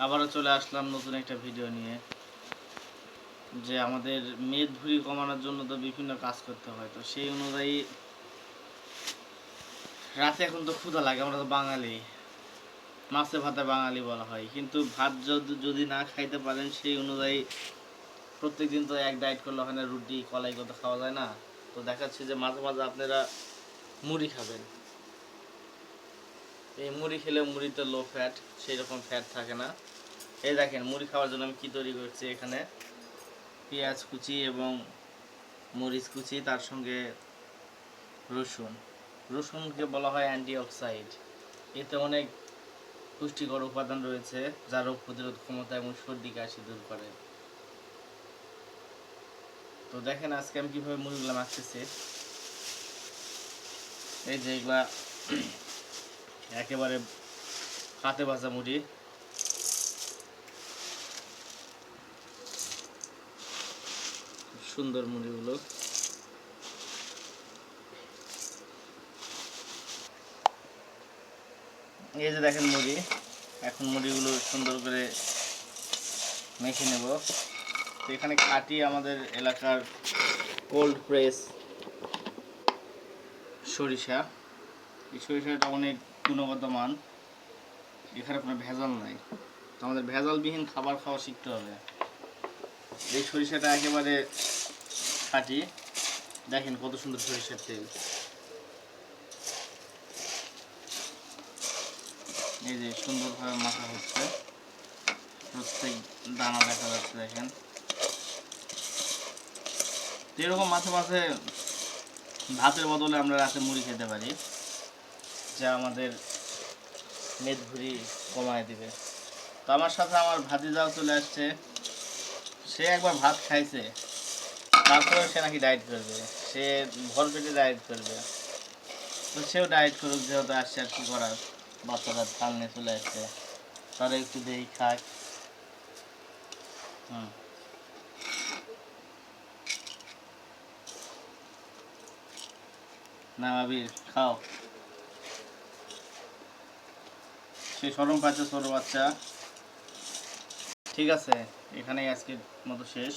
আবারও চলে আসলাম নতুন একটা ভিডিও নিয়ে। যে আমাদের মেদভুঁড়ি কমানোর জন্য তো বিভিন্ন কাজ করতে হয়, তো সেই অনুযায়ী রাতে এখন তো ক্ষুধা লাগে, আমরা তো বাঙালি, মাছে ভাতে বাঙালি বলা হয়, কিন্তু ভাত যদি না খাইতে পারেন সেই অনুযায়ী প্রত্যেকদিন তো এক ডায়েট করলে হয় না, রুটি কলাই কত খাওয়া যায় না। তো দেখাচ্ছে যে মাঝে মাঝে আপনারা মুড়ি খাবেন। এই মুড়ি খেলে মুড়িতে লো ফ্যাট, সেই রকম ফ্যাট থাকে না। এই দেখেন মুড়ি খাওয়ার জন্য আমি কী তৈরি করছি, এখানে পেঁয়াজ কুচি এবং মরিচ কুচি, তার সঙ্গে রসুনকে বলা হয় অ্যান্টিঅক্সাইড। এতে অনেক পুষ্টিকর উপাদান রয়েছে যা রোগ প্রতিরোধ ক্ষমতা এবং সর্দি কাশি দূর করে। তো দেখেন আজকে আমি কীভাবে মুড়িগুলো মাখতেছি। এই যে এগুলা একেবারে হাতে ভাজা মুড়ি। সুন্দর মুড়িগুলো। এই যে দেখেন মুড়ি, এখন মুড়িগুলো সুন্দর করে মেখে নেব। তো এখানে খাঁটি আমাদের এলাকার কোল্ড প্রেস সরিষা। এই সরিষাটা অনেক গুণগত মান, এখানে কোনো ভেজাল নাই। তো আমাদের ভেজালবিহীন খাবার খাওয়া শিখতে হবে। এই সরিষাটা একেবারে খাঁটি। দেখেন কত সুন্দর সরিষার তেল। এই যে সুন্দরভাবে মাখা হচ্ছে, প্রত্যেক দানা দেখা যাচ্ছে। দেখেন এরকম মাঝে মাঝে ভাতের বদলে আমরা রাতে মুড়ি খেতে পারি, যা আমাদের মেদভুঁড়ি কমায় দিবে। তো আমার সাথে আমার ভাতিজাও চলে আসছে, সে একবার ভাত খাইছে, তারপরে সে নাকি ডায়েট করবে, সে ভর পেটে ডায়েট করবে। তো সেও ডায়েট করুক, যেহেতু আসছে আর কি করার, বাচ্চারা সামনে চলে আসছে, তারা একটু দেই খাক। না ভাবি খাও। সে সরম পাচ্ছে ছোট বাচ্চা। ঠিক আছে, এখানেই আজকের মতো শেষ।